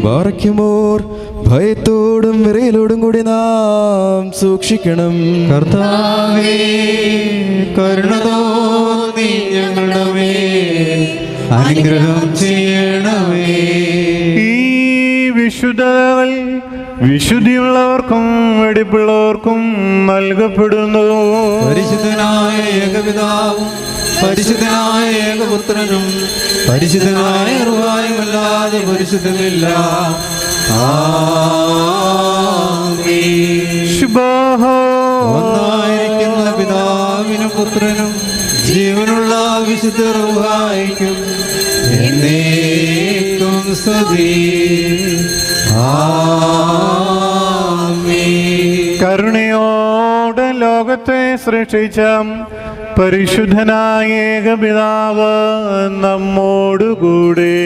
ബാറയ്ക്കുമോർ ഭയത്തോടും വിറയലോടും കൂടി നാം സൂക്ഷിക്കണം. കർത്താവേ, കരുണ തോന്നി ഞങ്ങളുടെ മേൽ അനുഗ്രഹം ചെയ്യണമേ. ഈ വിശുദ്ധകൾ വിശുദ്ധിയുള്ളവർക്കും വെടിപ്പുള്ളവർക്കും നൽകപ്പെടുന്നു. പരിശുദ്ധനായ ഏകപിതാവും പരിശുദ്ധനായ ഏകപുത്രനും പരിശുദ്ധനായ റുഹായുമല്ലാതെ പരിശുദ്ധമില്ല. ഒന്നായിരിക്കുന്ന പിതാവിനും പുത്രനും ജീവനുള്ള വിശുദ്ധ റുഹായിക്കും എന്നേക്കും സ്തുതി. കരുണയോടെ ലോകത്തെ സൃഷ്ടിച്ച പരിശുദ്ധനായ ഏകപിതാവ് നമ്മോടുകൂടെ.